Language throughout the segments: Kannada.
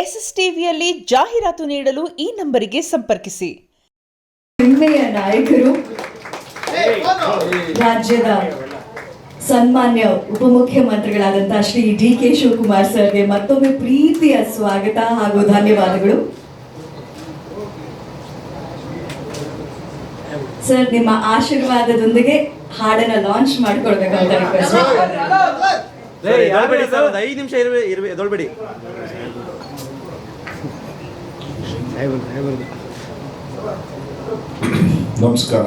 SSTVಯಲ್ಲಿ ಜಾಹೀರಾತು ನೀಡಲು ಈ ನಂಬರಿಗೆ ಸಂಪರ್ಕಿಸಿ. ಹೆಮ್ಮೆಯ ನಾಯಕರು, ರಾಜ್ಯದ ಸನ್ಮಾನ್ಯ ಉಪಮುಖ್ಯಮಂತ್ರಿಗಳಾದಂತಹ ಶ್ರೀ DK ಶಿವಕುಮಾರ್ ಸರ್ಗೆ ಮತ್ತೊಮ್ಮೆ ಪ್ರೀತಿಯ ಸ್ವಾಗತ ಹಾಗೂ ಧನ್ಯವಾದಗಳು. ಸರ್, ನಿಮ್ಮ ಆಶೀರ್ವಾದದೊಂದಿಗೆ ಹಾಡನ್ನ ಲಾಂಚ್ ಮಾಡ್ಕೊಳ್ಬೇಕಂತ ರಿಕ್ವೆಸ್ಟ್ ಎದೊಳ್ಬೇಡಿ. ನಮಸ್ಕಾರ.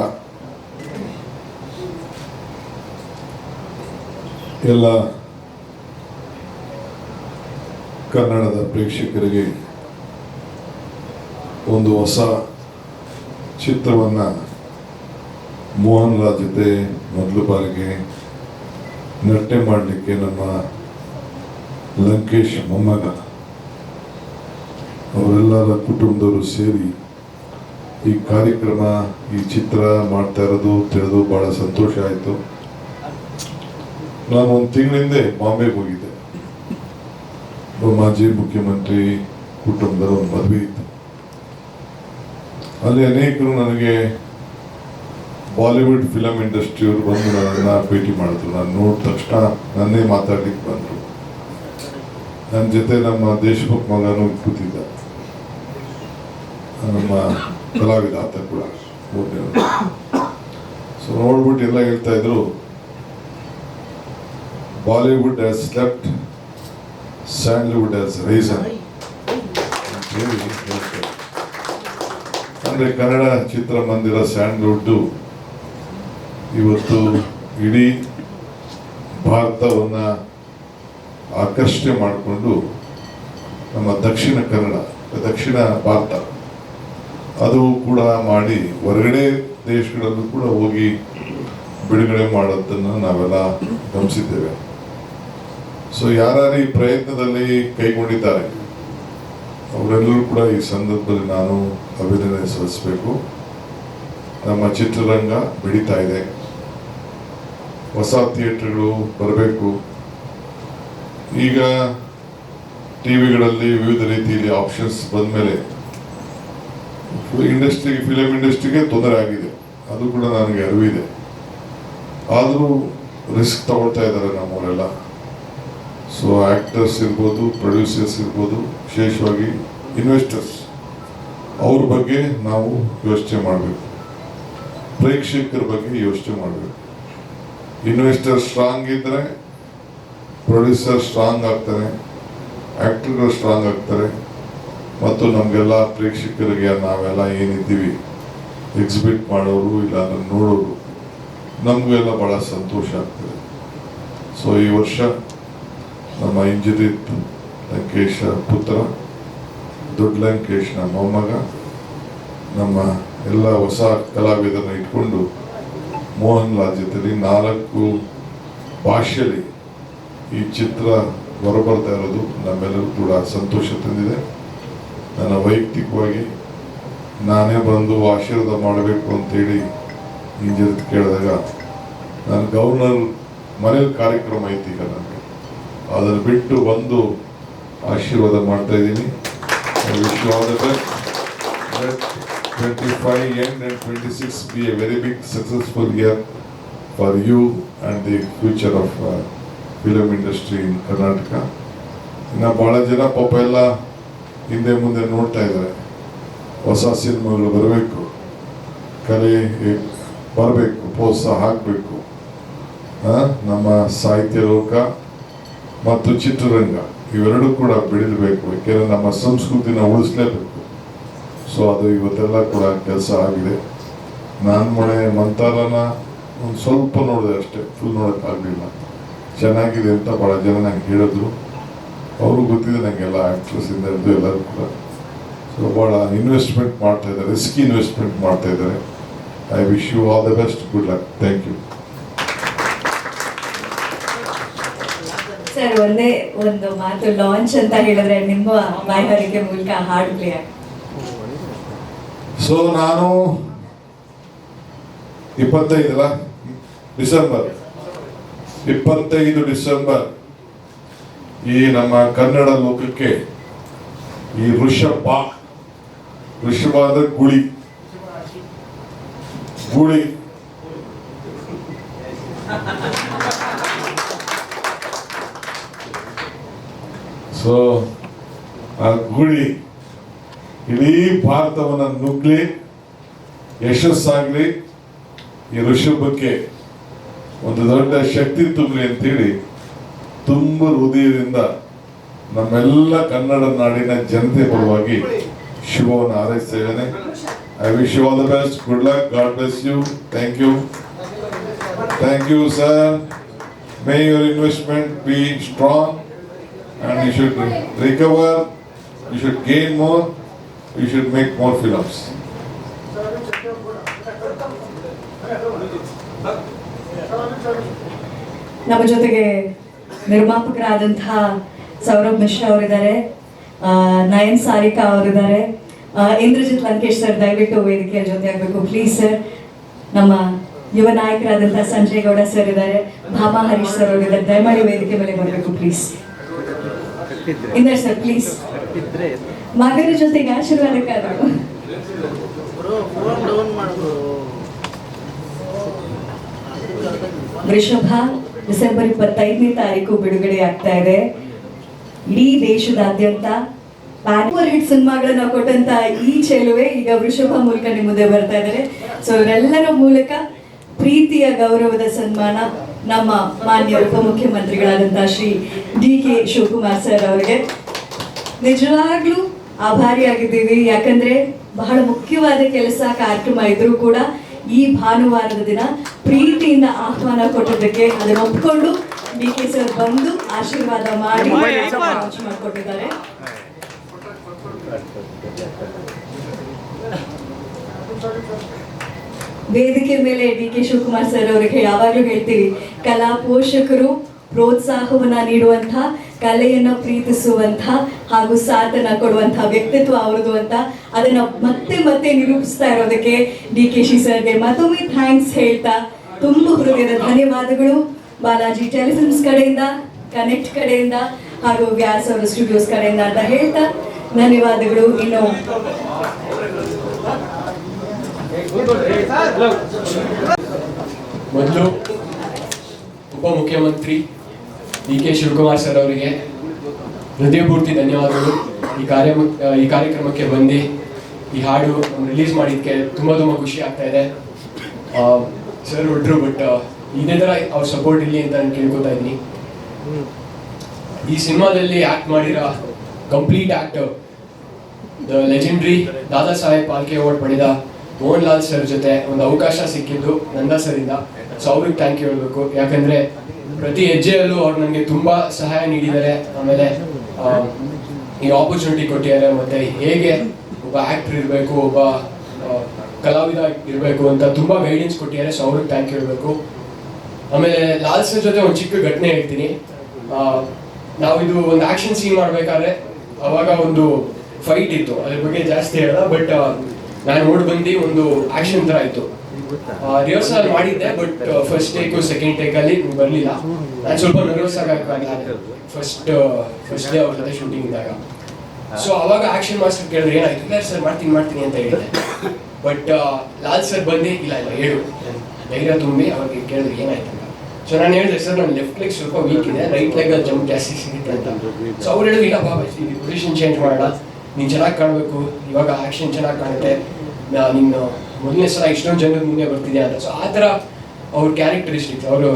ಎಲ್ಲ ಕನ್ನಡದ ಪ್ರೇಕ್ಷಕರಿಗೆ ಒಂದು ಹೊಸ ಚಿತ್ರವನ್ನು ಮೋಹನ್ ರಾಜ್ ಜೊತೆ ಮೊದಲು ಬಾರಿಗೆ ನಟನೆ ಮಾಡಲಿಕ್ಕೆ ನಮ್ಮ ಲಂಕೇಶ್ ಮೊಮ್ಮಗ ಅವರೆಲ್ಲರ ಕುಟುಂಬದವರು ಸೇರಿ ಈ ಕಾರ್ಯಕ್ರಮ, ಈ ಚಿತ್ರ ಮಾಡ್ತಾ ಇರೋದು ತಿಳಿದು ಭಾಳ ಸಂತೋಷ ಆಯಿತು. ನಾನು ಒಂದು ತಿಂಗಳಿಂದ ಬಾಂಬೆಗೆ ಹೋಗಿದ್ದೆ. ಮಾಜಿ ಮುಖ್ಯಮಂತ್ರಿ ಕುಟುಂಬದ ಒಂದು ಮದುವೆ ಇತ್ತು. ಅಲ್ಲಿ ಅನೇಕರು ನನಗೆ ಬಾಲಿವುಡ್ ಫಿಲಮ್ ಇಂಡಸ್ಟ್ರಿಯವರು ಬಂದು ನನ್ನನ್ನು ಭೇಟಿ ಮಾಡಿದ್ರು. ನಾನು ನೋಡಿದ ತಕ್ಷಣ ನನ್ನೇ ಮಾತಾಡ್ಲಿಕ್ಕೆ ಬಂದರು. ನನ್ನ ಜೊತೆ ನಮ್ಮ ದೇಶಮುಖ್ ಮಗನೂ ಕೂತಿದ್ದ, ನಮ್ಮ ಕಲಾವಿದ ಆತ ಕೂಡ. ಸೊ ನೋಡ್ಬಿಟ್ಟು ಎಲ್ಲ ಹೇಳ್ತಾ ಇದ್ರು, Bollywood has slept, Sandalwood has resin ಅಂತ ಹೇಳಿ ಹೇಳ್ತಾರೆ. ಅಂದರೆ ಕನ್ನಡ ಚಿತ್ರಮಂದಿರ ಸ್ಯಾಂಡಲ್ವುಡ್ ಇವತ್ತು ಇಡೀ ಭಾರತವನ್ನು ಆಕರ್ಷಣೆ ಮಾಡಿಕೊಂಡು ನಮ್ಮ ದಕ್ಷಿಣ ಭಾರತ ಅದು ಕೂಡ ಮಾಡಿ ಹೊರಗಡೆ ದೇಶಗಳಲ್ಲೂ ಕೂಡ ಹೋಗಿ ಬಿಡುಗಡೆ ಮಾಡೋದನ್ನು ನಾವೆಲ್ಲ ಗಮನಿಸಿದ್ದೇವೆ. ಸೊ ಯಾರ್ಯಾರು ಈ ಪ್ರಯತ್ನದಲ್ಲಿ ಕೈಗೊಂಡಿದ್ದಾರೆ ಅವರೆಲ್ಲರೂ ಕೂಡ ಈ ಸಂದರ್ಭದಲ್ಲಿ ನಾನು ಅಭಿನಂದನೆ ಸಲ್ಲಿಸಬೇಕು. ನಮ್ಮ ಚಿತ್ರರಂಗ ಬೆಳೀತಾ ಇದೆ, ಹೊಸ ಥಿಯೇಟರ್ಗಳು ಬರಬೇಕು. ಈಗ ಟಿವಿಗಳಲ್ಲಿ ವಿವಿಧ ರೀತಿಯಲ್ಲಿ ಆಪ್ಷನ್ಸ್ ಬಂದ ಮೇಲೆ ಫಿಲಮ್ ಇಂಡಸ್ಟ್ರಿಗೆ ತೊಂದರೆ ಆಗಿದೆ, ಅದು ಕೂಡ ನನಗೆ ಅರಿವಿದೆ. ಆದರೂ ರಿಸ್ಕ್ ತಗೊಳ್ತಾ ಇದ್ದಾರೆ ನಮ್ಮವರೆಲ್ಲ. ಸೊ ಆ್ಯಕ್ಟರ್ಸ್ ಇರ್ಬೋದು, ಪ್ರೊಡ್ಯೂಸರ್ಸ್ ಇರ್ಬೋದು, ವಿಶೇಷವಾಗಿ ಇನ್ವೆಸ್ಟರ್ಸ್, ಅವ್ರ ಬಗ್ಗೆ ನಾವು ಯೋಚನೆ ಮಾಡಬೇಕು. ಪ್ರೇಕ್ಷಕರ ಬಗ್ಗೆ ಯೋಚನೆ ಮಾಡಬೇಕು. ಇನ್ವೆಸ್ಟರ್ ಸ್ಟ್ರಾಂಗ್ ಇದ್ದರೆ ಪ್ರೊಡ್ಯೂಸರ್ ಸ್ಟ್ರಾಂಗ್ ಆಗ್ತಾನೆ, ಆ್ಯಕ್ಟರ್ಗಳು ಸ್ಟ್ರಾಂಗ್ ಆಗ್ತಾರೆ. ಮತ್ತು ನಮಗೆಲ್ಲ ಪ್ರೇಕ್ಷಕರಿಗೆ ನಾವೆಲ್ಲ ಏನಿದ್ದೀವಿ ಎಕ್ಸಿಬಿಟ್ ಮಾಡೋರು ಇಲ್ಲ ನೋಡೋರು ನಮಗೆಲ್ಲ ಭಾಳ ಸಂತೋಷ ಆಗ್ತದೆ. ಸೊ ಈ ವರ್ಷ ನಮ್ಮ ಇಂಜಿನಿಯರ್ ಲಂಕೇಶ ಪುತ್ರ, ದೊಡ್ಡ ಲಂಕೇಶ್ನ ಮೊಮ್ಮಗ, ನಮ್ಮ ಎಲ್ಲ ಹೊಸ ಕಲಾವಿದರನ್ನ ಇಟ್ಕೊಂಡು ಮೋಹನ್ ರಾಜ್ ಜೊತೆಲಿ 4 ಭಾಷೆಯಲ್ಲಿ ಈ ಚಿತ್ರ ಹೊರಬರ್ತಾ ಇರೋದು ನಮ್ಮೆಲ್ಲರೂ ಕೂಡ ಸಂತೋಷ ತಂದಿದೆ. ನನ್ನ ವೈಯಕ್ತಿಕವಾಗಿ ನಾನೇ ಬಂದು ಆಶೀರ್ವಾದ ಮಾಡಬೇಕು ಅಂತೇಳಿ ಇಂಜಿನಿಯರ್ ಕೇಳಿದಾಗ ನಾನು ಗವರ್ನರ್ ಮನೇಲಿ ಕಾರ್ಯಕ್ರಮ ಐತಿ ಈಗ ನನಗೆ, ಅದನ್ನು ಬಿಟ್ಟು ಬಂದು ಆಶೀರ್ವಾದ ಮಾಡ್ತಾ ಇದ್ದೀನಿ. Wish you all the best. Let 25 end and 26 be a very big successful year for you and the future of film industry in Karnataka. ಇನ್ನು ಭಾಳ ಜನ ಪಾಪ ಎಲ್ಲ ಹಿಂದೆ ಮುಂದೆ ನೋಡ್ತಾ ಇದ್ದಾರೆ. ಹೊಸ ಸಿನಿಮಾಗಳು ಬರಬೇಕು, ಕಲೆ ಬರಬೇಕು, ಪ್ರೋತ್ಸಾಹ ಹಾಕಬೇಕು. ನಮ್ಮ ಸಾಹಿತ್ಯ ಲೋಕ ಮತ್ತು ಚಿತ್ರರಂಗ ಇವೆರಡೂ ಕೂಡ ಬೆಳೆಯಬೇಕು. ಏಕೆಂದರೆ ನಮ್ಮ ಸಂಸ್ಕೃತಿನ ಉಳಿಸ್ಲೇಬೇಕು. ಸೊ ಅದು ಇವತ್ತೆಲ್ಲ ಕೂಡ ಕೆಲಸ ಆಗಿದೆ. ನಾನು ಮೊನ್ನೆ ಮಂತಾರನ ಒಂದು ಸ್ವಲ್ಪ ನೋಡಿದೆ ಅಷ್ಟೇ, ಫುಲ್ ನೋಡೋಕ್ಕಾಗಲಿಲ್ಲ. ಚೆನ್ನಾಗಿದೆ ಅಂತ ಭಾಳ ಜನ ನಂಗೆ ಹೇಳಿದ್ರು. ಅವರು ಗೊತ್ತಿದೆ ನನಗೆಲ್ಲ, ಆ್ಯಕ್ಟ್ರೆಸ್ಸಿಂದ ಹಿಡಿದು ಎಲ್ಲರೂ ಕೂಡ. ಸೊ ಭಾಳ ಇನ್ವೆಸ್ಟ್ಮೆಂಟ್ ಮಾಡ್ತಾ ಇದ್ದಾರೆ, ರಿಸ್ಕಿ ಇನ್ವೆಸ್ಟ್ಮೆಂಟ್ ಮಾಡ್ತಾ ಇದ್ದಾರೆ. I wish you all the best. Good luck. Thank you. Sir, ಒಂದೇ ಒಂದು ಮಾತು, ಲಾಂಚ್ ಅಂತ ಹೇಳಿದ್ರೆ ನಿಮ್ಮ ಬಾಯ್ಗಾರಿಕೆ ಮೂಲಕ ಹಾಡು ಪ್ಲೇ ಆಗಿ. ಸೊ ನಾನು 25 ಡಿಸೆಂಬರ್ ಈ ನಮ್ಮ ಕನ್ನಡ ಲೋಕಕ್ಕೆ ಈ ಋಷಭ ಅಂದ್ರೆ ಗುಳಿ ಸೊ ಆ ಗುಳಿ ಇಡೀ ಭಾರತವನ್ನ ನುಗ್ಲಿ, ಯಶಸ್ಸಾಗ್ಲಿ, ಈ ಋಷಭಕ್ಕೆ ಒಂದು ದೊಡ್ಡ ಶಕ್ತಿ ತುಂಬಲಿ ಅಂತೇಳಿ ತುಂಬ ಹೃದಯದಿಂದ ನಮ್ಮೆಲ್ಲ ಕನ್ನಡ ನಾಡಿನ ಜನತೆ ಪರವಾಗಿ ಶುಭವನ್ನು ಹಾರೈಸ್ತಾ ಇದ್ದೇನೆ. I wish you all the best, good luck, god bless you, thank you sir. May your investment be strong and you should recover, you should gain more, you should make more films. ನಮ್ಮ ಜೊತೆಗೆ ನಿರ್ಮಾಪಕರಾದಂತಹ ಸೌರಭ್ ಮಿಶ್ರಾ ಅವರಿದ್ದಾರೆ, ನಯನ್ ಸಾರಿಕಾ ಅವರಿದ್ದಾರೆ, ಇಂದ್ರಜಿತ್ ಲಂಕೇಶ್ ಸರ್ ದಯವಿಟ್ಟು ವೇದಿಕೆಯ ಜೊತೆ ಆಗಬೇಕು ಪ್ಲೀಸ್ ಸರ್. ನಮ್ಮ ಯುವ ನಾಯಕರಾದಂತಹ ಸಂಜಯ್ ಗೌಡ ಸರ್ ಇದ್ದಾರೆ, ಭಾಮಾ ಹರೀಶ್ ಸರ್ ಅವರಿದ್ದಾರೆ, ದಯಮಾಡಿ ವೇದಿಕೆ ಮೇಲೆ ಬರಬೇಕು ಪ್ಲೀಸ್. ಇಂದರ್ ಸರ್ ಪ್ಲೀಸ್ ಮಗನ ಜೊತೆಗೆ ಆಶೀರ್ವಾದಕ್ಕಾದ್ರು. ವೃಷಭ ಡಿಸೆಂಬರ್ 25ನೇ ತಾರೀಕು ಬಿಡುಗಡೆ ಆಗ್ತಾ ಇದೆ. ಇಡೀ ದೇಶದಾದ್ಯಂತ ಸೂಪರ್ ಹಿಟ್ ಸಿನಿಮಾಗಳನ್ನ ಕೊಟ್ಟಂತ ಈ ಚೆಲುವೆ ಈಗ ವೃಷಭ ಮೂಲಕ ನಿಮ್ಮ ಮುಂದೆ ಬರ್ತಾ ಇದ್ದಾರೆ. ಸೊ ಇವರೆಲ್ಲರ ಮೂಲಕ ಪ್ರೀತಿಯ ಗೌರವದ ಸನ್ಮಾನ ನಮ್ಮ ಮಾನ್ಯ ಉಪಮುಖ್ಯಮಂತ್ರಿಗಳಾದಂತಹ ಶ್ರೀ DK ಶಿವಕುಮಾರ್ ಸರ್ ಅವರಿಗೆ ನಿಜವಾಗ್ಲೂ ಆಭಾರಿಯಾಗಿದ್ದೀವಿ. ಯಾಕಂದ್ರೆ ಬಹಳ ಮುಖ್ಯವಾದ ಕೆಲಸ ಕಾರ್ಯಕ್ರಮ ಇದ್ರೂ ಕೂಡ ಈ ಭಾನುವಾರದ ದಿನ ಪ್ರೀತಿಯಿಂದ ಆಹ್ವಾನ ಕೊಟ್ಟಿದ್ದಕ್ಕೆ ಅದನ್ನು ಒಪ್ಪಿಕೊಂಡು DK ಸರ್ ಬಂದು ಆಶೀರ್ವಾದ ಮಾಡಿ ಲಾಂಚ್ ಮಾಡಿಕೊಟ್ಟಿದ್ದಾರೆ. ವೇದಿಕೆ ಮೇಲೆ DK ಶಿವಕುಮಾರ್ ಸರ್ ಅವರಿಗೆ ಯಾವಾಗಲೂ ಹೇಳ್ತೀವಿ, ಕಲಾ ಪೋಷಕರು ಪ್ರೋತ್ಸಾಹವನ್ನ ನೀಡುವಂಥ, ಕಲೆಯನ್ನ ಪ್ರೀತಿಸುವಂಥ ಹಾಗೂ ಸಾಥನ್ನ ಕೊಡುವಂಥ ವ್ಯಕ್ತಿತ್ವ ಅವರದು ಅಂತ ಅದನ್ನ ಮತ್ತೆ ಮತ್ತೆ ನಿರೂಪಿಸ್ತಾ ಇರೋದಕ್ಕೆ DKಶಿ ಸರ್ಗೆ ಮತ್ತೊಮ್ಮೆ ಥ್ಯಾಂಕ್ಸ್ ಹೇಳ್ತಾ ತುಂಬ ಹೃದಯದ ಧನ್ಯವಾದಗಳು. ಬಾಲಾಜಿ ಟೆಲಿಫಿಲ್ಮ್ಸ್ ಕಡೆಯಿಂದ, ಕನೆಕ್ಟ್ ಕಡೆಯಿಂದ ಹಾಗೂ ವ್ಯಾಸ್ ಅವರ ಸ್ಟುಡಿಯೋಸ್ ಕಡೆಯಿಂದ ಅಂತ ಹೇಳ್ತಾ ಧನ್ಯವಾದಗಳು. ಇನ್ನು ಮೊದಲು ಉಪಮುಖ್ಯಮಂತ್ರಿ DK ಶಿವಕುಮಾರ್ ಸರ್ ಅವರಿಗೆ ಹೃದಯಪೂರ್ತಿ ಧನ್ಯವಾದಗಳು. ಈ ಕಾರ್ಯಕ್ರಮಕ್ಕೆ ಬಂದು ಈ ಹಾಡು ರಿಲೀಸ್ ಮಾಡಿದ್ದಕ್ಕೆ ತುಂಬ ಖುಷಿ ಆಗ್ತಾ ಇದೆ. ಸರ್ ಹೊರಟ್ರು, ಬಟ್ ಇದೇ ಥರ ಅವ್ರ ಸಪೋರ್ಟ್ ಇರಲಿ ಅಂತ ನಾನು ಕೇಳ್ಕೊತಾ ಇದ್ದೀನಿ. ಈ ಸಿನಿಮಾದಲ್ಲಿ ಆ್ಯಕ್ಟ್ ಮಾಡಿರೋ complete actor the legendary Dada Saheb Phalke award ಪಡೆದ ಮೋಹನ್ ಲಾಲ್ ಸರ್ ಜೊತೆ ಒಂದು ಅವಕಾಶ ಸಿಕ್ಕಿದ್ದು ನಂದಾ ಸರಿಂದ. ಸೊ ಅವ್ರಿಗೆ ಥ್ಯಾಂಕ್ ಯು ಹೇಳಬೇಕು. ಯಾಕಂದರೆ ಪ್ರತಿ ಹೆಜ್ಜೆಯಲ್ಲೂ ಅವ್ರು ನನಗೆ ತುಂಬ ಸಹಾಯ ನೀಡಿದ್ದಾರೆ. ಆಮೇಲೆ ಈ ಆಪರ್ಚುನಿಟಿ ಕೊಟ್ಟಿದ್ದಾರೆ. ಮತ್ತು ಹೇಗೆ ಒಬ್ಬ ಆ್ಯಕ್ಟ್ರ್ ಇರಬೇಕು, ಒಬ್ಬ ಕಲಾವಿದ ಇರಬೇಕು ಅಂತ ತುಂಬ ಗೈಡೆನ್ಸ್ ಕೊಟ್ಟಿದ್ದಾರೆ. ಸೊ ಅವ್ರಿಗೆ ಥ್ಯಾಂಕ್ ಯು ಹೇಳಬೇಕು. ಆಮೇಲೆ ಲಾಲ್ ಸರ್ ಜೊತೆ ಒಂದು ಚಿಕ್ಕ ಘಟನೆ ಹೇಳ್ತೀನಿ. ನಾವಿದು ಒಂದು ಆ್ಯಕ್ಷನ್ ಸೀನ್ ಮಾಡಬೇಕಾದ್ರೆ ಅವಾಗ ಒಂದು ಫೈಟ್ ಇತ್ತು, ಅದ್ರ ಬಗ್ಗೆ ಜಾಸ್ತಿ ಹೇಳಲ್ಲ. ಬಟ್ ನಾನು ನೋಡಿ ಬಂದು ಒಂದು ಆ್ಯಕ್ಷನ್ ಥರ ಇತ್ತು. ರಿಹರ್ಸಲ್ ಮಾಡಿದ್ದೆ, ಬಟ್ ಫಸ್ಟ್ ಟೇಕು ಸೆಕೆಂಡ್ ಟೇಕಲ್ಲಿ ಬರಲಿಲ್ಲ. ನಾನು ಸ್ವಲ್ಪ ನರ್ವಸ್ ಆಗಲ್ಲ ಫಸ್ಟ್ ಡೇ ಅವ್ರ ಜೊತೆ ಶೂಟಿಂಗ್ ಇದ್ದಾಗ. ಸೊ ಅವಾಗ ಆ್ಯಕ್ಷನ್ ಮಾಸ್ಟರ್ ಕೇಳಿದ್ರೆ ಏನಾಯ್ತು, ಇಲ್ಲ ಸರ್ ಮಾಡ್ತೀನಿ ಅಂತ ಹೇಳಿದೆ. ಬಟ್ ಲಾಲ್ ಸರ್ ಬಂದು ಇಲ್ಲ ಹೇಳು ಧೈರ್ಯ ತುಂಬಿ ಅವ್ರಿಗೆ ಕೇಳಿದ್ರೆ ಏನಾಯ್ತು ಅಂತ. ಸೊ ನಾನು ಹೇಳಿದೆ, ಸರ್ ನನ್ನ ಲೆಫ್ಟ್ ಲೆಗ್ ಸ್ವಲ್ಪ ವೀಕ್ ಇದೆ, ರೈಟ್ ಲೆಗಲ್ಲಿ ಜಂಪ್ ಜಾಸ್ತಿ ಸಿಗುತ್ತೆ ಅಂತ. ಸೊ ಅವ್ರು ಹೇಳಿದ್ರು, ಇಲ್ಲ ಬಾಬಾ ಈ ಪೊಸಿಷನ್ ಚೇಂಜ್ ಮಾಡೋಣ, ನೀನು ಚೆನ್ನಾಗಿ ಕಾಣಬೇಕು, ಇವಾಗ ಆ್ಯಕ್ಷನ್ ಚೆನ್ನಾಗಿ ಕಾಣುತ್ತೆ, ನೀನು ಮೊದಲನೇ ಸಲ ಇಷ್ಟೊಂದು ಜನದ ಮುಂದೆ ಬರ್ತಿದ್ಯಾ ಅಂತ. ಸೊ ಆ ಥರ ಅವ್ರ ಕ್ಯಾರೆಕ್ಟರಿಸ್ಟಿಕ್ಸ್, ಅವರು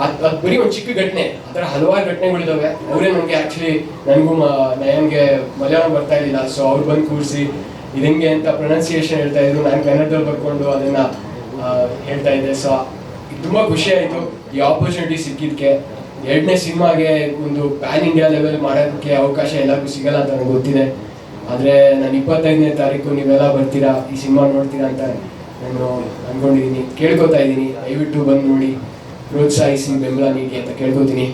ಅದು ಬರೀ ಒಂದು ಚಿಕ್ಕ ಘಟನೆ, ಆ ಥರ ಹಲವಾರು ಘಟನೆಗಳಿದ್ದಾವೆ. ಅವರೇ ನನಗೆ ಆ್ಯಕ್ಚುಲಿ ನನಗೂ ನಯನ್ಗೆ ಮಲಯಾಳಂ ಬರ್ತಾ ಇರಲಿಲ್ಲ. ಸೊ ಅವ್ರು ಬಂದು ಕೂರಿಸಿ ಇದು ಹೆಂಗೆ ಅಂತ ಪ್ರೊನೌನ್ಸಿಯೇಷನ್ ಹೇಳ್ತಾ ಇದ್ರು, ನಾನು ಕನ್ನಡದಲ್ಲಿ ಬರ್ಕೊಂಡು ಅದನ್ನು ಹೇಳ್ತಾ ಇದ್ದೆ. ಸೊ ತುಂಬ ಖುಷಿ ಆಯಿತು ಈ ಆಪರ್ಚುನಿಟಿ ಸಿಕ್ಕಿದ್ದಕ್ಕೆ. ಎರಡನೇ ಸಿನಿಮಾಗೆ ಒಂದು ಪ್ಯಾನ್ ಇಂಡಿಯಾ ಲೆವೆಲ್ ಮಾಡೋದಕ್ಕೆ ಅವಕಾಶ ಎಲ್ಲರಿಗೂ ಸಿಗಲ್ಲ ಅಂತ ನನಗೆ ಗೊತ್ತಿದೆ. ಆದರೆ ನಾನು 25ನೇ ತಾರೀಕು ನೀವೆಲ್ಲ ಬರ್ತೀರಾ, ಈ ಸಿನಿಮಾ ನೋಡ್ತೀರಾ ಅಂತ ನಾನು ಅಂದ್ಕೊಂಡಿದ್ದೀನಿ, ಕೇಳ್ಕೊತಾ ಇದ್ದೀನಿ. ದಯವಿಟ್ಟು ಬಂದು ನೋಡಿ, ಪ್ರೋತ್ಸಾಹಿಸಿ, ಬೆಂಬಲ ನೀಡಿ ಅಂತ ಕೇಳ್ಕೊತೀನಿ.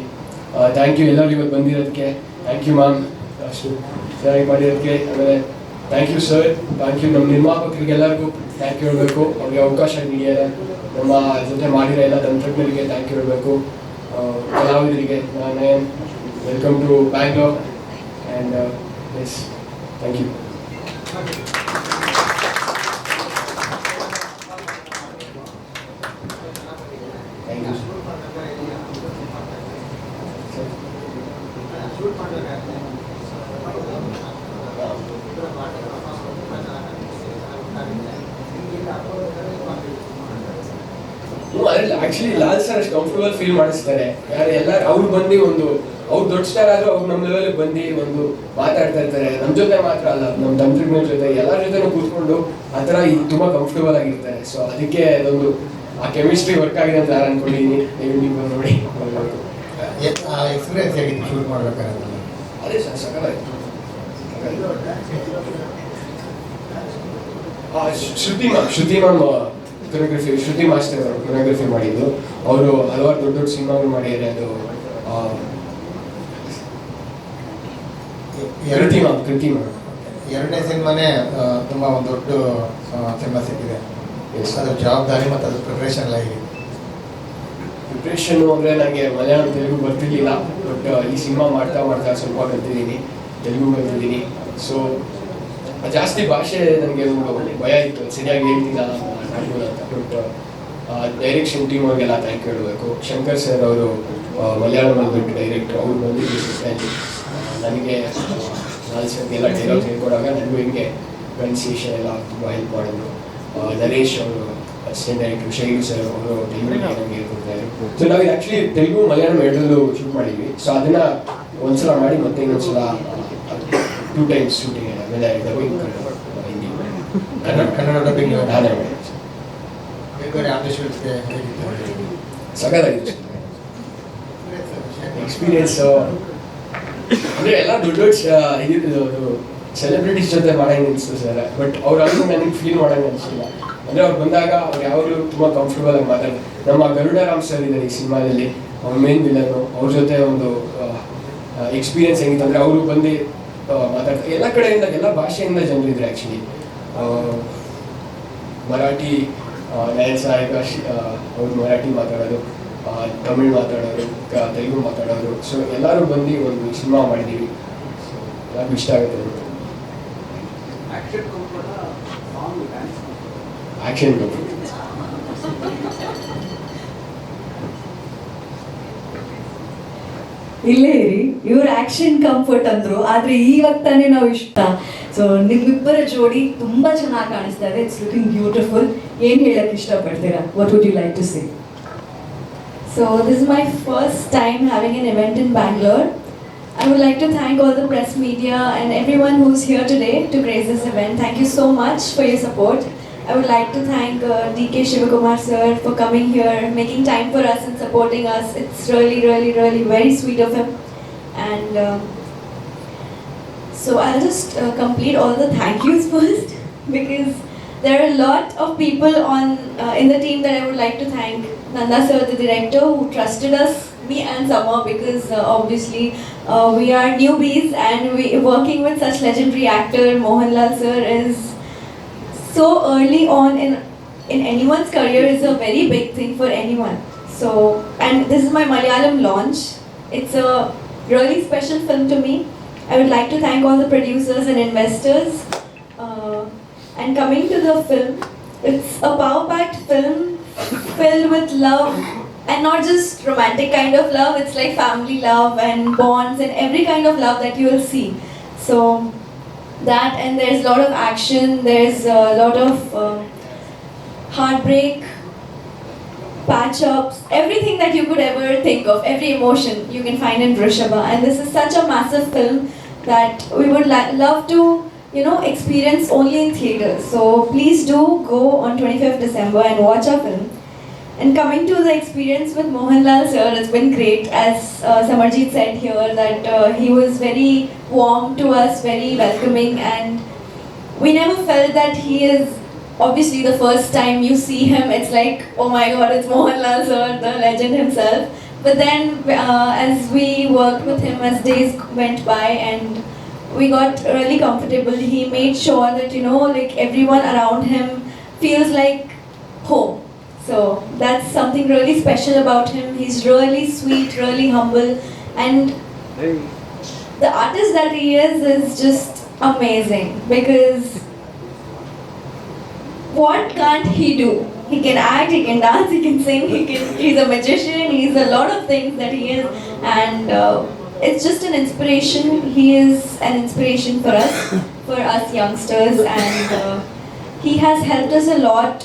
ಥ್ಯಾಂಕ್ ಯು ಎಲ್ಲರೂ ಇವತ್ತು ಬಂದಿರೋದಕ್ಕೆ. ಥ್ಯಾಂಕ್ ಯು ಮ್ಯಾಮ್, ಅಷ್ಟು ಚೆನ್ನಾಗಿ ಮಾಡಿರೋದಕ್ಕೆ. ಆಮೇಲೆ thank you sir, thank you ನಮ್ಮ ನಿರ್ಮಾಪಕರಿಗೆಲ್ಲರಿಗೂ ಥ್ಯಾಂಕ್ ಯು ಹೇಳಬೇಕು, ಅವ್ರಿಗೆ ಅವಕಾಶ ನೀಡಿದ್ದಾರೆ. ನಮ್ಮ ಜೊತೆ ಮಾಡಿರೋ ಎಲ್ಲ ತಂತ್ರಜ್ಞರಿಗೆ ಥ್ಯಾಂಕ್ ಯು ಹೇಳಬೇಕು. ಕಲಾವಿದರಿಗೆ Nayan, welcome to Bangalore. And yes thank you. Thank you. ಅದ್ರಲ್ಲಿ ಆಕ್ಚುಲಿ ಲಾಲ್ ಸರ್ ಅಷ್ಟು ಕಂಫರ್ಟಬಲ್ ಫೀಲ್ ಮಾಡಿಸ್ತಾರೆ. ಯಾರು ಎಲ್ಲ ಅವ್ರು ಬಂದು ಅವ್ರು ದೊಡ್ಡ ಸ್ಟಾರ್ ಆದ್ರೂ ಅವ್ರು ನಮ್ಮ ಲೆವೆಲ್ ಬಂದು ಒಂದು ಮಾತಾಡ್ತಾ ಇರ್ತಾರೆ. ನಮ್ಮ ಜೊತೆ ಮಾತ್ರ ಅಲ್ಲ, ನಮ್ಮ ತಂತ್ರಜ್ಞರ ಜೊತೆ ಎಲ್ಲರ ಜೊತೆನೂ ಕೂತ್ಕೊಂಡು ಆ ಥರ ತುಂಬಾ ಕಂಫರ್ಟಬಲ್ ಆಗಿರ್ತಾರೆ. ಸೊ ಅದಕ್ಕೆ ಅದೊಂದು ಆ ಕೆಮಿಸ್ಟ್ರಿ ವರ್ಕ್ ಆಗಿದೆ ಅಂತ ನಾನು ಅನ್ಕೊಂಡಿದ್ದೀನಿ. ನೀವು ನೋಡಿ ಎಕ್ಸ್ಪೀರಿಯನ್ಸ್ ಹೇಗಿತ್ತು ಶೂಟ್ ಮಾಡ್ಬೇಕಾದ್ರೆ? ಅದೇ ಸರ್ ಸಕಲಾಯಿತು. ಶ್ರುತಿ ಮ್ಯಾಮ್ ಕೊರಿಯೋಗ್ರಫಿ, ಶ್ರುತಿ ಮಾಸ್ಟರ್ ಅವರು ಕೊರಿಯೋಗ್ರಫಿ ಮಾಡಿದ್ದು. ಅವರು ಹಲವಾರು ದೊಡ್ಡ ದೊಡ್ಡ ಸಿನಿಮಾಗಳು ಮಾಡಿದ್ದಾರೆ. ಅದು ಕೃತಿ ಮ್ಯಾಮ್ ಎರಡನೇ ಸಿನಿಮಾನೇ ತುಂಬ ಒಂದು ದೊಡ್ಡ ಸಿನಿಮಾ ಸಿಕ್ಕಿದೆ. ಅದ್ರ ಜವಾಬ್ದಾರಿ ಮತ್ತು ಅದ್ರ ಪ್ರಿಪ್ರೇಷನ್ ಎಲ್ಲ ಹೇಗಿದೆ? ಪ್ರಿಪ್ರೇಷನ್ ಅಂದರೆ ನನಗೆ ಮಲಯಾಳಂ ತೆಲುಗು ಬರ್ತಿರ್ಲಿಲ್ಲ. ಬಟ್ ಈ ಸಿನಿಮಾ ಮಾಡ್ತಾ ಮಾಡ್ತಾ ಸ್ವಲ್ಪ ಕಲ್ತಿದ್ದೀನಿ, ತೆಲುಗು ಕಲ್ತಿದ್ದೀನಿ. ಸೊ ಜಾಸ್ತಿ ಭಾಷೆ ನನಗೆ ಒಂದು ಭಯ ಇತ್ತು, ಸರಿಯಾಗಿ ಹೇಳ್ತಿಲ್ಲ ಮಾಡ್ಬೋದು ಅಂತ. ಬಟ್ ಡೈರೆಕ್ಷನ್ ಟೀಮ್ ಅವ್ರಿಗೆಲ್ಲ ಥ್ಯಾಂಕ್ ಹೇಳಬೇಕು. ಶಂಕರ್ ಸರ್ ಅವರು ಮಲಯಾಳಮಲ್ಲಿ ದೊಡ್ಡ ಡೈರೆಕ್ಟರ್, ಅವ್ರು ಬಂದಿದ್ದು ಸುತ್ತಾಗಿ ನನಗೆ ಲಾಲ್ ಸರ್ಗೆಲ್ಲ ಡೈಲಾಗ್ ಹೇಳ್ಕೊಡಾಗ ನನಗೂ ಹಿಂಗೆ ಪ್ರೊನೌನ್ಸಿಯೇಷನ್ ಎಲ್ಲ ತುಂಬ ಹೆಲ್ಪ್ ಮಾಡಿದ್ರು. ನರೇಶ್ ಅವರು ಅಸಿಸ್ಟೆಂಟ್ ಡೈರೆಕ್ಟರ್, ಶೈಲು ಸರ್ ಅವರು ತೆಲುಗು ನಮಗೆ ಹೇಳ್ಕೊಡ್ತಾರೆ. ಸೊ ನಾವು ಆ್ಯಕ್ಚುಲಿ ತೆಲುಗು ಮಲಯಾಳಂ ಎರಡರಲ್ಲೂ ಶೂಟ್ ಮಾಡಿದ್ವಿ. ಸೊ ಅದನ್ನು ಒಂದ್ಸಲ ಮಾಡಿ ಮತ್ತೆ ಇನ್ನೊಂದ್ಸಲ 2 times ಶೂಟಿಂಗ್ ಆಮೇಲೆ ಡಬ್ಬಿಂಗ್ ಹಿಂದಿ ಕನ್ನಡ ಡಬ್ಬಿಂಗ್ ನಾನೇ ಬೇರೆ ಆರ್ಟಿಸ್ಟ್ಗೆ ಹೇಗಿತ್ತು? ಸಗದಾಗಿತ್ತು ಎಕ್ಸ್ಪೀರಿಯನ್ಸು. ಅಂದರೆ ಎಲ್ಲ ದೊಡ್ಡ ಇದು ಸೆಲೆಬ್ರಿಟೀಸ್ ಜೊತೆ ಮಾಡಂಗೆ ಅನಿಸ್ತು ಸರ್. ಬಟ್ ಅವ್ರಾದ್ರೂ ನನಗೆ ಫೀಲ್ ಮಾಡೋಂಗೆ ಅನಿಸಿಲ್ಲ. ಅಂದರೆ ಅವ್ರು ಬಂದಾಗ ಅವ್ರು ಯಾವಾಗಲೂ ತುಂಬ ಕಂಫರ್ಟಬಲ್ ಆಗಿ ಮಾತಾಡ್ತಾರೆ. ನಮ್ಮ ಗರುಡರಾಮ್ ಸರ್ ಇದ್ದಾರೆ ಈ ಸಿನಿಮಾದಲ್ಲಿ, ಅವ್ರ ಮೇನ್ ವಿಲನ್ನು. ಅವ್ರ ಜೊತೆ ಒಂದು ಎಕ್ಸ್ಪೀರಿಯನ್ಸ್ ಹೆಂಗಿತ್ತು ಅಂದರೆ ಅವರು ಬಂದು ಮಾತಾಡ್ತಾರೆ. ಎಲ್ಲ ಕಡೆಯಿಂದ ಎಲ್ಲ ಭಾಷೆಯಿಂದ ಜನರಿದ್ರು ಆ್ಯಕ್ಚುಲಿ. ಮರಾಠಿ ನ್ಯಾಯ ಸಹಾಯಕ ಅವ್ರು ಮರಾಠಿ ಮಾತಾಡೋದು, ತಮಿಳ್ ಮಾತಾಡೋರು, ತೆಲುಗು ಮಾತಾಡೋರು. ಸೊ ಎಲ್ಲರೂ ಬಂದು ಒಂದು ಸಿನಿಮಾ ಮಾಡಿದ್ದೀವಿ. ಎಲ್ಲರಿಗೂ ಇಷ್ಟ ಆಗುತ್ತೆ. ಆ್ಯಕ್ಷನ್ ಇಲ್ಲೇ ಇರಿ, ಇವ್ರ ಆಕ್ಷನ್ ಕಂಫರ್ಟ್ ಅಂದ್ರು, ಆದ್ರೆ ಇವಾಗ ತಾನೇ ನಾವು ಇಷ್ಟ. ಸೊ ನಿಮ್ಮಿಬ್ಬರ ಜೋಡಿ ತುಂಬಾ ಚೆನ್ನಾಗಿ ಕಾಣಿಸ್ತಾ ಇದೆ. It's looking beautiful. ಏನ್ ಹೇಳಕ್ ಇಷ್ಟಪಡ್ತೀರಾ? What would you like to say? So this is my first time having an event in Bangalore. I would like to thank all the press media and everyone who's here today to grace this event. Thank you so much for your support. I would like to thank DK Shivakumar sir for coming here, making time for us and supporting us. It's really, really, really very sweet of him. And so I'll just complete all the thank yous first, because there are a lot of people in the team that I would like to thank. Nanda sir, the director, who trusted us, me and Sama, because obviously we are newbies, and we working with such legendary actor Mohanlal sir is so early on in anyone's career is a very big thing for anyone. So, and this is my Malayalam launch. It's a really special film to me. I would like to thank all the producers and investors. And coming to the film, it's a power-packed film filled with love, and not just romantic kind of love. It's like family love and bonds and every kind of love that you will see. So that, and there's a lot of action, there's a lot of heartbreak, patch-ups, everything that you could ever think of, every emotion you can find in Vrishabha. And this is such a massive film that we would love to, you know, experience only in theaters. So please do go on 25th December and watch our film. And coming to the experience with Mohanlal sir, it's been great. As Samarjeet said here, that he was very warm to us, very welcoming, and we never felt that he is, obviously the first time you see him, it's like, oh my god, it's Mohanlal sir, the legend himself. But then as we worked with him, as days went by and we got really comfortable, he made sure that, you know, like everyone around him feels like home. So that's something really special about him. He's really sweet, really humble, and the artist that he is just amazing, because what can't he do? He can act, he can dance, he can sing, he's a magician, he's a lot of things that he is, and it's just an inspiration. He is an inspiration for us youngsters, and he has helped us a lot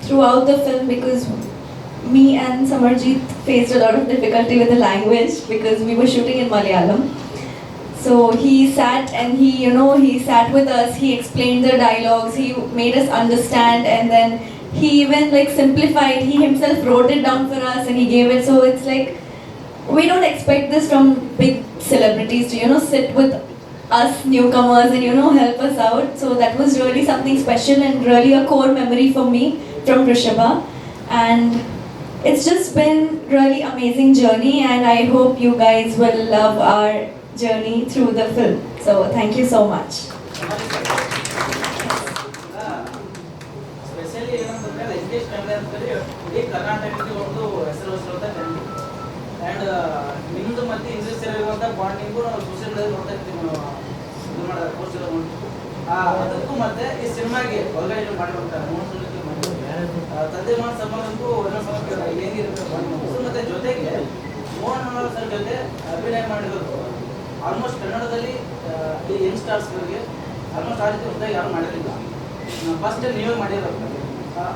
throughout the film, because me and Samarjeet faced a lot of difficulty with the language because we were shooting in Malayalam. So he sat and he sat with us, he explained the dialogues, he made us understand, and then he even like simplified, he himself wrote it down for us and he gave it. So it's like, we don't expect this from big celebrities to, sit with us newcomers and, help us out. So that was really something special and really a core memory for me from Rishabha. And it's just been really amazing journey, and I hope you guys will love our journey through the film. So thank you so much. Specially ಏನಂತಂದ್ರೆ ಎಜುಕೇಶನ್ ಫ್ಯಾಮಿಲಿ ಅಂತೇಳಿ ಇಡೀ ಕರ್ನಾಟಕಕ್ಕೆ ಒಂದು ಹೆಸರುವಾಸಿರುವಂಥ ಫ್ಯಾಮಿಲಿ. ಆ್ಯಂಡ್ ನಿಮ್ಮದು ಮತ್ತು ಇಂಡಸ್ಟ್ರಿಯಲ್ ಇರುವಂಥ ಬಾಂಡಿಂಗು ನಾವು ಸೋಷಿಯಲ್ ಮೀಡಿಯಾದಲ್ಲಿ ನೋಡ್ತಾ ಇರ್ತೀವಿ, ನಾವು ಇದು ಮಾಡೋದು ಪೋಸ್ಟ್ ಎಲ್ಲ ನೋಡ್ತೀವಿ. ಅದಕ್ಕೂ ಮತ್ತೆ ಈ ಸಿನಿಮಾಗೆ ಆರ್ಗನೈಸ್ ಮಾಡಿರ್ತಾರೆ ತಂದೆ ಮಗನ ಸಂಬಂಧಕ್ಕೂ ಒಂದೊಂದು ಸಲ ಹೇಗಿರುತ್ತೆ ಮತ್ತು ಜೊತೆಗೆ ಮೋಹನ್ ಸರ್ ಜೊತೆ ಅಭಿನಯ ಮಾಡಿರೋದು ಆಲ್ಮೋಸ್ಟ್ ಕನ್ನಡದಲ್ಲಿ ಈ ಯಂಗ್ ಸ್ಟಾರ್ಸ್ಗಳಿಗೆ ಆಲ್ಮೋಸ್ಟ್ ಆ ರೀತಿ ಹೊಸದಾಗಿ ಯಾರು ಮಾಡಿರಲಿಲ್ಲ. ಫಸ್ಟ್ ಟೈಮ್ ನೀವೇ ಮಾಡಿರೋದು,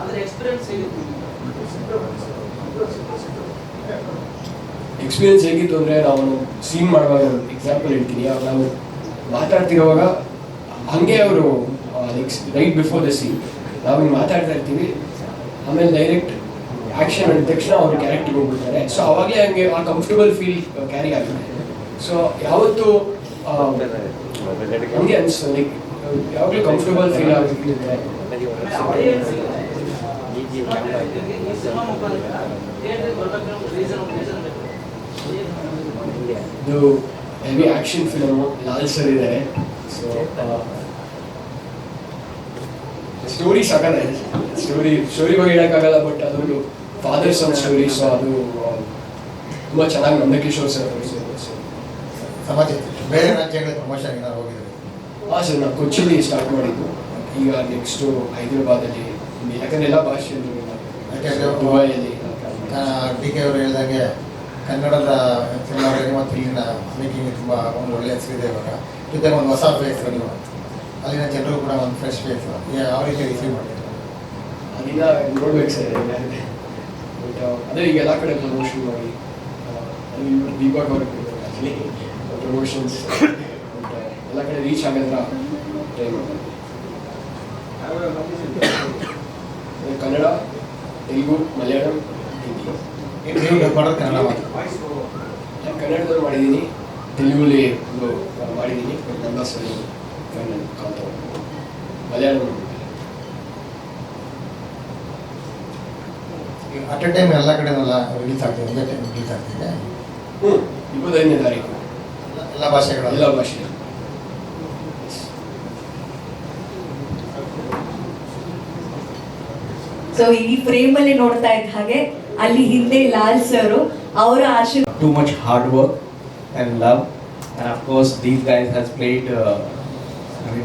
ಅದರ ಎಕ್ಸ್ಪೀರಿಯನ್ಸ್ ಹೇಗಿತ್ತು? ಎಕ್ಸ್ಪೀರಿಯನ್ಸ್ ಹೇಗಿತ್ತು ಅಂದರೆ, ನಾವು ಸೀನ್ ಮಾಡುವಾಗ ಎಕ್ಸಾಂಪಲ್ ಹೇಳ್ತೀನಿ. ಅವಾಗ ನಾವು ಮಾತಾಡ್ತಿರುವಾಗ ಹಾಗೆ ಅವರು ರೈಟ್ ಬಿಫೋರ್ ದ ಸೀನ್ ನಾವು ಹಿಂಗೆ ಮಾತಾಡ್ತಾ ಇರ್ತೀವಿ, ಆಮೇಲೆ ಡೈರೆಕ್ಟ್ ಆ್ಯಕ್ಷನ್ ಅಂದ ತಕ್ಷಣ ಅವ್ರ ಕ್ಯಾರೆಕ್ಟರ್ಗೆ ಹೋಗ್ಬಿಡ್ತಾರೆ. ಸೊ ಅವಾಗಲೇ ಹಂಗೆ ಆ ಕಂಫರ್ಟಬಲ್ ಫೀಲ್ ಕ್ಯಾರಿ ಆಗುತ್ತೆ. ಸೊ ಯಾವತ್ತೂ ಹಂಗೆ ಅನಿಸ್ತು, ಲೈಕ್ ಯಾವಾಗಲೂ ಕಂಫರ್ಟಬಲ್ ಫೀಲ್ ಆಗುತ್ತೆ. ಇದು heavy action film, Lal sir ಇದ್ದಾರೆ. ಸೊ ಸ್ಟೋರಿ ಸಾಕಾಗಿದೆ. ಸ್ಟೋರಿ ಬಗ್ಗೆ ಹೇಳೋಕ್ಕಾಗಲ್ಲ, ಬಟ್ ಅದೊಂದು ಫಾದರ್ ಸನ್ ಸ್ಟೋರಿ. ಸೊ ಅದು ತುಂಬ ಚೆನ್ನಾಗಿ ನಂದಕಿಶೋರ್ ಸರ್ ತೋರಿಸಿದ್ರು. ಸೊ ಸಮಾಜ ಬೇರೆ ರಾಜ್ಯಗಳಿಗೆ ಪ್ರಮೋಷನ್ ಏನಾದ್ರು ಹೋಗಿದ್ದಾರೆ? ಹಾಂ ಸರ್, ನಾವು ಕೊಚ್ಚಿಲಿ ಸ್ಟಾರ್ಟ್ ಮಾಡಿದ್ದು, ಈಗ ನೆಕ್ಸ್ಟು ಹೈದರಾಬಾದಲ್ಲಿ, ಯಾಕಂದರೆ ಎಲ್ಲ ಭಾಷೆಯಲ್ಲಿ ಯಾಕೆಂದರೆ ದುಬೈಯಲ್ಲಿ. ಡಿ ಕೆ ಅವರು ಹೇಳಿದಾಗೆ ಕನ್ನಡದ ಸಿನಿಮಾಗಳಿಗೆ ಮತ್ತು ಇಲ್ಲಿನ ಮೇಕಿಂಗ್ ತುಂಬ ಒಂದು ಒಳ್ಳೆಯ ಹೆಸರಿದೆ. ಇವಾಗ ಜೊತೆಗೆ ಒಂದು ಹೊಸ ಫೇಸ್ ನೀವು ಅಲ್ಲಿನ ಜನರು ಕೂಡ ಒಂದು ಫ್ರೆಶ್ ಫೇಸ್ ಯಾವ ರೀತಿ ರಿಸೀವ್ ಮಾಡಿದ್ರು? ಅದಿಲ್ಲ ನೋಡ್ಬೇಕು ಸರ್. ಬಟ್ ಅದೇ ಈಗ ಎಲ್ಲ ಕಡೆ ಪ್ರಮೋಷನ್ ಮಾಡಿ ದೀಪಕ್ ಅವ್ರಿಗೆ ಆ್ಯಕ್ಚುಲಿ ಪ್ರಮೋಷನ್ಸ್ ಎಲ್ಲ ಕಡೆ ರೀಚ್ ಆಗಿದ್ರ ಟ್ರೈ ಮಾಡ್ತಾರೆ. ಕನ್ನಡ, ತೆಲುಗು, ಮಲಯಾಳಂ, ಹಿಂದಿ. ನೀವು ಮಾಡೋದು ಕನ್ನಡ ಮಾತ್ರ? ನಾನು ಕನ್ನಡದಲ್ಲಿ ಮಾಡಿದ್ದೀನಿ, ತೆಲುಗುಲಿ ಒಂದು ಮಾಡಿದ್ದೀನಿ, ನನ್ನ ಸರಿ ಕನ್ನಡ ಕಾಂತ ಮಲಯಾಳಂ. ಅಟ್ ಎ ಟೈಮ್ ಎಲ್ಲ ಕಡೆನೆಲ್ಲ ರಿಲೀಸ್ ಆಗ್ತಿದೆ, ಒಂದೇ ಟೈಮ್ ರಿಲೀಸ್ ಆಗ್ತಿದೆ? 25ನೇ ತಾರೀಕು ಎಲ್ಲ ಭಾಷೆಗಳು? ಎಲ್ಲ ಭಾಷೆ. ಸೊ ಈ ಫ್ರೇಮ್ ಅಲ್ಲಿ ನೋಡ್ತಾ ಇದ್ದ ಹಾಗೆ ಅಲ್ಲಿ ಹಿಂದೆ ಲಾಲ್ ಸರ್ ಅವರ ಆಶೀರ್ವಾದ. Too much hard work and love, and of course these guys has played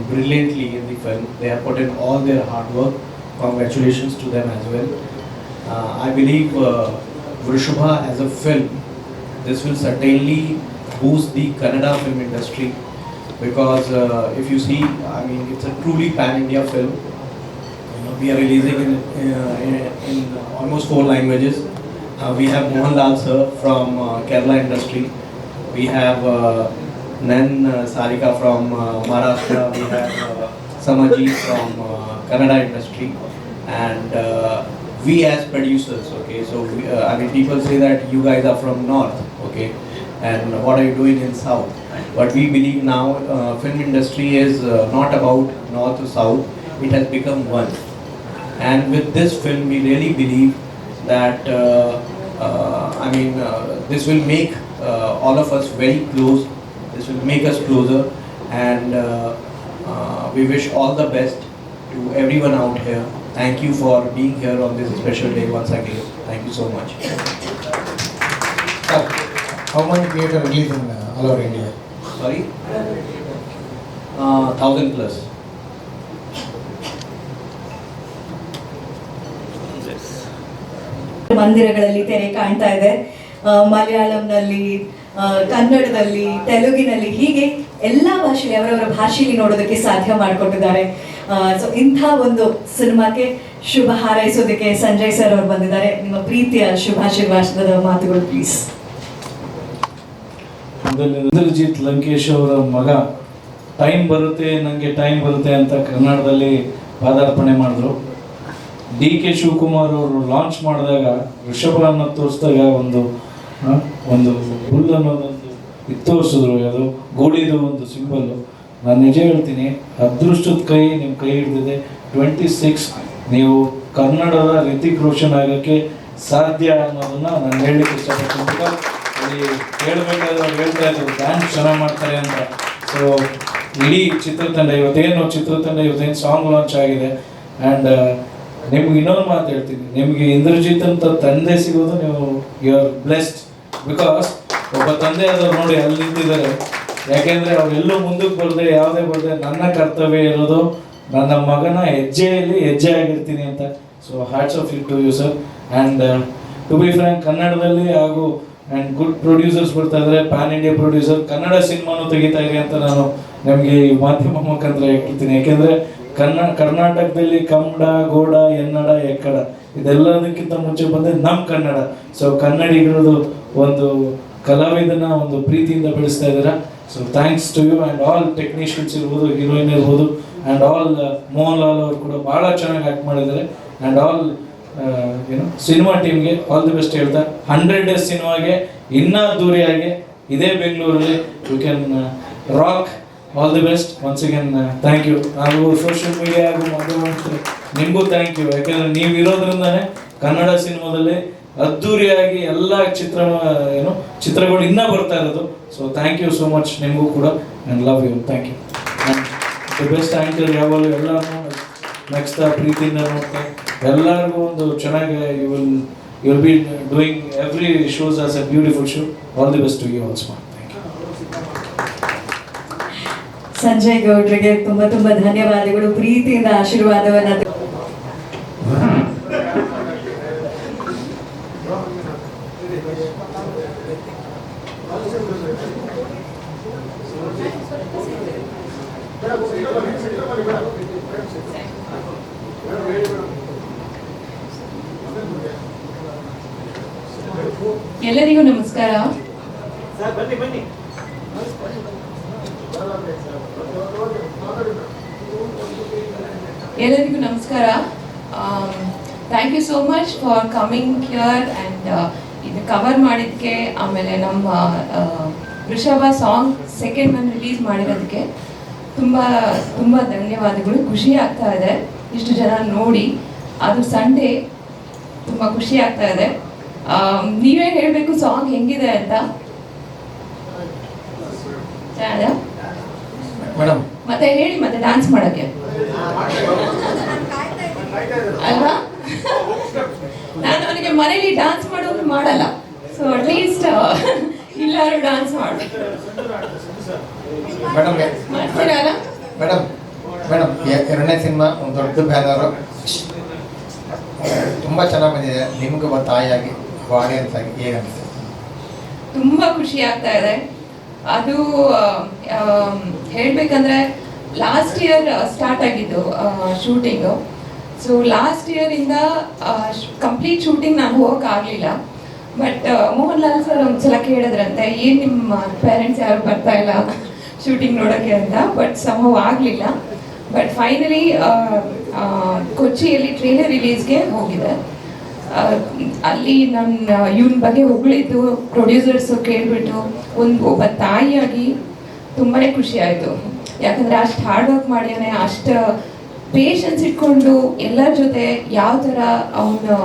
brilliantly in the film. They have put in all their hard work. Congratulations to them as well. I believe Vrishabha as a film, this will certainly boost the Kannada film industry, because if you see, it's a truly pan-India film. We are releasing in almost 4 languages. We have Mohanlal sir from Kerala industry. We have Nan Sarika from Maharashtra. We have Samaji from Kannada industry. And we as producers, okay, so people say that you guys are from north, okay, and what are you doing in south? But we believe now film industry is not about north to south, it has become one. And with this film we really believe that this will make all of us very close, this will make us closer, and we wish all the best to everyone out here. Thank you for being here on this special day once again. Thank you so much. Sir, how many theater release in all over India? Sorry? 1,000 plus. ಮಂದಿರಗಳಲ್ಲಿ ತೆರೆ ಕಾಣ್ತಾ ಇದೆ. ಮಲಯಾಳಂನಲ್ಲಿ, ಕನ್ನಡದಲ್ಲಿ, ತೆಲುಗಿನಲ್ಲಿ, ಹೀಗೆ ಎಲ್ಲ ಭಾಷೆಯಲ್ಲಿ ಅವರವರ ಭಾಷೆಯಲ್ಲಿ ನೋಡೋದಕ್ಕೆ ಸಾಧ್ಯ ಮಾಡಿಕೊಟ್ಟಿದ್ದಾರೆ. ಸೊ ಇಂಥ ಒಂದು ಸಿನಿಮಾಕ್ಕೆ ಶುಭ ಹಾರೈಸೋದಕ್ಕೆ ಸಂಜಯ್ ಸರ್ ಅವರು ಬಂದಿದ್ದಾರೆ. ನಿಮ್ಮ ಪ್ರೀತಿಯ ಶುಭಾಶೀರ್ವಾದದ ಮಾತುಗಳು ಪ್ಲೀಸ್. ಇಂದ್ರಜಿತ್ ಲಂಕೇಶ್ ಅವರ ಮಗ ಟೈಮ್ ಬರುತ್ತೆ ನನಗೆ ಟೈಮ್ ಬರುತ್ತೆ ಅಂತ ಕನ್ನಡದಲ್ಲಿ ಪಾದಾರ್ಪಣೆ ಮಾಡಿದ್ರು. DK ಶಿವಕುಮಾರ್ ಅವರು ಲಾಂಚ್ ಮಾಡಿದಾಗ ಋಷಭವನ್ನು ತೋರಿಸಿದಾಗ ಒಂದು ಬುಲ್ ಅನ್ನೋದೊಂದು ಇದು ತೋರಿಸಿದ್ರು. ಅದು ಗೋಳಿದು ಒಂದು ಸಿಂಬಲ್ಲು. ನಾನು ನಿಜ ಹೇಳ್ತೀನಿ, ಅದೃಷ್ಟದ ಕೈ ನಿಮ್ಮ ಕೈ ಹಿಡಿದಿದೆ. 26 ನೀವು ಕನ್ನಡದ ರಿತಿಕ್ ರೋಷನ್ ಆಗೋಕ್ಕೆ ಸಾಧ್ಯ ಅನ್ನೋದನ್ನು ನಾನು ಹೇಳಲಿಕ್ಕೆ ಇಷ್ಟಪಡ್ತೀನಿ. ಅಲ್ಲಿ ಹೇಳ್ಬೇಕಾದ್ರೆ ಅವ್ರು ಹೇಳ್ತಾ ಇದ್ರು ಡ್ಯಾನ್ಸ್ ಚೆನ್ನಾಗಿ ಮಾಡ್ತಾರೆ ಅಂತ. ಸೊ ಇಡೀ ಚಿತ್ರತಂಡ ಇವತ್ತೇನು ಸಾಂಗ್ ಲಾಂಚ್ ಆಗಿದೆ. ಆ್ಯಂಡ್ ನಿಮ್ಗೆ ಇನ್ನೊಂದು ಮಾತು ಹೇಳ್ತೀನಿ, ನಿಮಗೆ ಇಂದ್ರಜಿತ್ ಅಂತ ತಂದೆ ಸಿಗೋದು ನೀವು ಯು ಆರ್ ಬ್ಲೆಸ್ಡ್. ಬಿಕಾಸ್ ಒಬ್ಬ ತಂದೆ ಆದವ್ರು ನೋಡಿ ಅಲ್ಲಿ ನಿಂತಿದ್ದಾರೆ. ಯಾಕೆಂದರೆ ಅವರೆಲ್ಲೂ ಮುಂದಕ್ಕೆ ಬರದೆ ಯಾವುದೇ ಬರದೆ ನನ್ನ ಕರ್ತವ್ಯ ಇರೋದು ನನ್ನ ಮಗನ ಹೆಜ್ಜೆ ಆಗಿರ್ತೀನಿ ಅಂತ. So hats off to you sir. And to be frank, ಕನ್ನಡದಲ್ಲಿ ಹಾಗೂ ಆ್ಯಂಡ್ ಗುಡ್ ಪ್ರೊಡ್ಯೂಸರ್ಸ್ ಬರ್ತಾ ಇದ್ದಾರೆ. ಪ್ಯಾನ್ ಇಂಡಿಯಾ ಪ್ರೊಡ್ಯೂಸರ್ ಕನ್ನಡ ಸಿನಿಮಾನು ತೆಗಿತಾ ಇದೆ ಅಂತ ನಾನು ನಮಗೆ ಈ ಮಾಧ್ಯಮ ಮುಖಾಂತರ ಹೇಳ್ತೀನಿ. ಯಾಕೆಂದರೆ ಕರ್ನಾಟಕದಲ್ಲಿ ಕನ್ನಡ, ಗೋಡ, ಎನ್ನಡ, ಎಕ್ಕಡ ಇದೆಲ್ಲದಕ್ಕಿಂತ ಮುಂಚೆ ಬಂದರೆ ನಮ್ಮ ಕನ್ನಡ. ಸೊ ಕನ್ನಡಿಗರದು ಒಂದು ಕಲಾವಿದನ ಒಂದು ಪ್ರೀತಿಯಿಂದ ಬೆಳೆಸ್ತಾ ಇದ್ದಾರೆ. So thanks to you and all technicians ಇರ್ಬೋದು, ಹೀರೋಯಿನ್ ಇರ್ಬೋದು, ಆ್ಯಂಡ್ ಆಲ್ ಮೋಹನ್ ಲಾಲ್ ಅವರು ಕೂಡ ಭಾಳ ಚೆನ್ನಾಗಿ ಆ್ಯಕ್ಟ್ ಮಾಡಿದ್ದಾರೆ. ಆ್ಯಂಡ್ ಆಲ್ ಸಿನಿಮಾ ಟೀಮ್ಗೆ ಆಲ್ ದಿ ಬೆಸ್ಟ್ ಹೇಳ್ತಾ 100 days ಸಿನಿಮಾಗೆ ಇನ್ನೂ ಅದ್ದೂರಿಯಾಗಿ ಇದೇ ಬೆಂಗಳೂರಲ್ಲಿ you can rock. All the best once again. Thank you. ನಾವು ಸೋಷಿಯಲ್ ಮೀಡಿಯಾ ಹಾಗೂ ಮಾಧ್ಯಮ ನಿಮಗೂ ಥ್ಯಾಂಕ್ ಯು. ಯಾಕೆಂದರೆ ನೀವು ಇರೋದ್ರಿಂದನೇ ಕನ್ನಡ ಸಿನಿಮಾದಲ್ಲಿ ಅದ್ದೂರಿಯಾಗಿ ಎಲ್ಲ ಚಿತ್ರಗಳು ಇನ್ನೂ ಬರ್ತಾ ಇರೋದು. So thank you so much ನಿಮಗೂ ಕೂಡ. And love you. Thank you. And the best anchor ಯಾವಾಗಲೂ ಎಲ್ಲರೂ ನೆಕ್ಸ್ಟ್ ಪ್ರೀತಿಯಿಂದ ನೋಡ್ತಾ ಎಲ್ಲರಿಗೂ ಒಂದು ಚೆನ್ನಾಗಿ you will be doing every shows as a beautiful show. All the best to you also. Thank you. Sanjay ಗೌಡ್ರಿಗೆ ತುಂಬ ಧನ್ಯವಾದಗಳು. ಪ್ರೀತಿಯಿಂದ ಆಶೀರ್ವಾದವನ್ನು ಎಲ್ಲರಿಗೂ ನಮಸ್ಕಾರ. ಎಲ್ಲರಿಗೂ ನಮಸ್ಕಾರ. Thank you so much for coming here and ಇದು ಕವರ್ ಮಾಡಿದ್ದಕ್ಕೆ, ಆಮೇಲೆ ನಮ್ಮ ಋಷಭ ಸಾಂಗ್ ಸೆಕೆಂಡ್ ಒನ್ ರಿಲೀಸ್ ಮಾಡಿರೋದಕ್ಕೆ ತುಂಬ ಧನ್ಯವಾದಗಳು. ಖುಷಿ ಆಗ್ತಾ ಇದೆ ಇಷ್ಟು ಜನ ನೋಡಿ. ಅದು ಸಂಡೇ, ತುಂಬ ಖುಷಿ ಆಗ್ತಾ ಇದೆ. ನೀವೇ ಹೇಳಬೇಕು ಸಾಂಗ್ ಹೆಂಗಿದೆ ಅಂತ. ಮೇಡಮ್ ಮತ್ತೆ ಹೇಳಿ, ಮತ್ತೆ ಡ್ಯಾನ್ಸ್ ಮಾಡೋಕ್ಕೆ ಅಲ್ವಾ? ನಾನು ಅವನಿಗೆ ಮನೇಲಿ ಡ್ಯಾನ್ಸ್ ಮಾಡೋದು ಮಾಡಲ್ಲ. ಸೊ ಅಟ್ಲೀಸ್ಟ್ ಎಲ್ಲರೂ ಡ್ಯಾನ್ಸ್ ಮಾಡು ಮಾಡ್ತೀರಲ್ಲ ಮೇಡಮ್. ಎರಡನೇ ಸಿನಿಮಾ ಒಂದು ದೊಡ್ಡ ಬ್ಯಾನರು, ತುಂಬ ಚೆನ್ನಾಗಿ ಬಂದಿದೆ. ನಿಮ್ಗೆ ಒಬ್ಬ ತಾಯಿಯಾಗಿ, ಆಡಿಯನ್ಸ್ ಆಗಿ ಹೇಗನ್ನಿಸ್ತದೆ? ತುಂಬ ಖುಷಿ ಆಗ್ತಾ ಇದೆ. ಅದು ಹೇಳಬೇಕಂದ್ರೆ ಲಾಸ್ಟ್ ಇಯರ್ ಸ್ಟಾರ್ಟ್ ಆಗಿದ್ದು ಶೂಟಿಂಗು. ಸೊ ಲಾಸ್ಟ್ ಇಯರಿಂದ ಕಂಪ್ಲೀಟ್ ಶೂಟಿಂಗ್ ನಾನು ಹೋಗೋಕ್ಕಾಗಲಿಲ್ಲ. ಬಟ್ ಮೋಹನ್ ಲಾಲ್ ಸರ್ ಒಂದ್ಸಲ ಕೇಳಿದ್ರಂತೆ, ಏನು ನಿಮ್ಮ ಪೇರೆಂಟ್ಸ್ ಯಾರು ಬರ್ತಾ ಇಲ್ಲ ಶೂಟಿಂಗ್ ನೋಡೋಕ್ಕೆ ಅಂತ. ಬಟ್ ಸಂಭವ ಆಗಲಿಲ್ಲ. ಬಟ್ ಫೈನಲಿ ಕೊಚ್ಚಿಯಲ್ಲಿ ಟ್ರೇಲರ್ ರಿಲೀಸ್ಗೆ ಹೋಗಿದೆ. ಅಲ್ಲಿ ನನ್ನ ಇವನ ಬಗ್ಗೆ ಹೊಗಳಿದ್ದು ಪ್ರೊಡ್ಯೂಸರ್ಸು ಕೇಳಿಬಿಟ್ಟು ಒಬ್ಬ ತಾಯಿಯಾಗಿ ತುಂಬಾ ಖುಷಿ ಆಯಿತು. ಯಾಕಂದರೆ ಅಷ್ಟು ಹಾರ್ಡ್ ವರ್ಕ್ ಮಾಡಿಯಾನೆ, ಅಷ್ಟು ಪೇಷನ್ಸ್ ಇಟ್ಕೊಂಡು ಎಲ್ಲರ ಜೊತೆ ಯಾವ ಥರ ಅವನು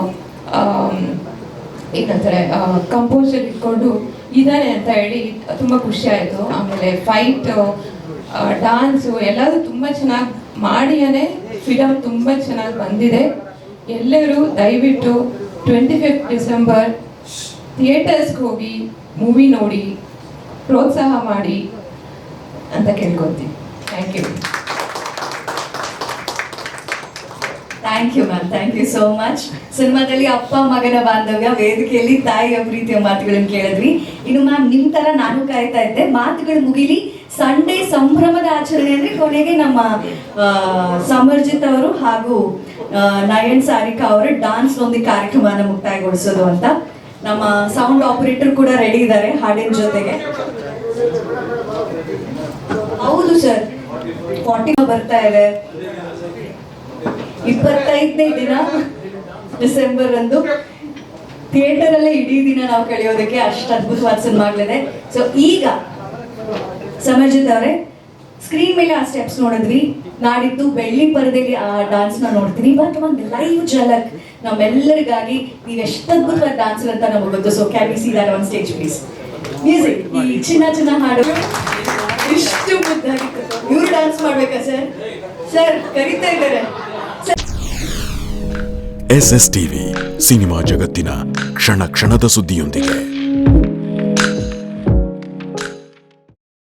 ಏನಂತಾರೆ ಕಂಪೋಸರ್ ಇಟ್ಕೊಂಡು ಇದ್ದಾನೆ ಅಂತ ಹೇಳಿ ತುಂಬ ಖುಷಿ ಆಯಿತು. ಆಮೇಲೆ ಫೈಟ್, ಡಾನ್ಸು ಎಲ್ಲದೂ ತುಂಬ ಚೆನ್ನಾಗಿ ಮಾಡಿಯಾನೆ. ಫಿಲಮ್ ತುಂಬ ಚೆನ್ನಾಗಿ ಬಂದಿದೆ. ಎಲ್ಲರೂ ದಯವಿಟ್ಟು 25 ಡಿಸೆಂಬರ್ ಥಿಯೇಟರ್ಸ್ಗೆ ಹೋಗಿ ಮೂವಿ ನೋಡಿ ಪ್ರೋತ್ಸಾಹ ಮಾಡಿ. ಅಂತ ಕೇಳ್ಕೊತೀನಿ. Thank you. Thank you ma'am, thank you so much. ಸಿನಿಮಾದಲ್ಲಿ ಅಪ್ಪ ಮಗನ ಬಾಂಧವ್ಯ, ವೇದಿಕೆಯಲ್ಲಿ ತಾಯಿಯ ಪ್ರೀತಿಯ ಮಾತುಗಳನ್ನು ಕೇಳಿದ್ವಿ. ಇನ್ನು ಮ್ಯಾಮ್ ನಿಮ್ಮ ತರ ನಾನು ಕಾಯ್ತಾ ಇದ್ದೆ, ಮಾತುಗಳು ಮುಗಿಲಿ. ಸಂಡೇ ಸಂಭ್ರಮದ ಆಚರಣೆ ಅಂದ್ರೆ ಕೊನೆಗೆ ನಮ್ಮ ಸಮರ್ಜಿತ್ ಅವರು ಹಾಗೂ ನಯನ್ ಸಾರಿಕಾ ಅವರ ಡಾನ್ಸ್ ನೊಂದಿಗೆ ಕಾರ್ಯಕ್ರಮನ ಮುಕ್ತಾಯಗೊಳಿಸೋದು ಅಂತ. ನಮ್ಮ ಸೌಂಡ್ ಆಪರೇಟರ್ ಕೂಡ ರೆಡಿ ಇದ್ದಾರೆ ಹಾಡಿನ ಜೊತೆಗೆ. ಹೌದು ಸರ್, 40 ಬರ್ತಾ ಇದೆ. 25ನೇ ದಿನ ಡಿಸೆಂಬರ್ ಅಂದು ಥಿಯೇಟರ್ ಅಲ್ಲೇ ಇಡೀ ದಿನ ನಾವು ಕಳೆಯೋದಕ್ಕೆ ಅಷ್ಟು ಅದ್ಭುತವಾದ ಸಿನಿಮಾಗಳಿದೆ. ಸೊ ಈಗ ಸಮರ್ಜಿತ್ ಅವರೇ, ಸ್ಕ್ರೀನ್ ಮೇಲೆ ಆ ಸ್ಟೆಪ್ಸ್ ನೋಡಿದ್ವಿ, ನಾಡಿದ್ದು ಬೆಳ್ಳಿ ಪರದೆಯಲ್ಲಿ ಆ ಡಾನ್ಸ್ ನ ನೋಡ್ತೀವಿ. ಬಟ್ ಒಂದು ಲೈವ್ ಝಲಕ್ ನಮ್ಮೆಲ್ಲರಿಗಾಗಿ ನೀವು ಎಷ್ಟು ಅದ್ಭುತವಾದ ಡಾನ್ಸರ್ ಅಂತ ನಮಗೆ ಗೊತ್ತು. So can we see that on stage please? Music, ಈ ಚಿನ್ನ ಚಿನ್ನ ಹಾಡು ಇಷ್ಟು ಮುದ್ದಾಗಿತ್ತು. ಇವ್ರು ಡಾನ್ಸ್ ಮಾಡ್ಬೇಕಾ ಸರ್? ಸರ್ ಕರೀತಾ ಇದ್ದಾರೆ. SSTV ಸಿನಿಮಾ ಜಗತ್ತಿನ ಕ್ಷಣ ಕ್ಷಣದ ಸುದ್ದಿಯೊಂದಿಗೆ.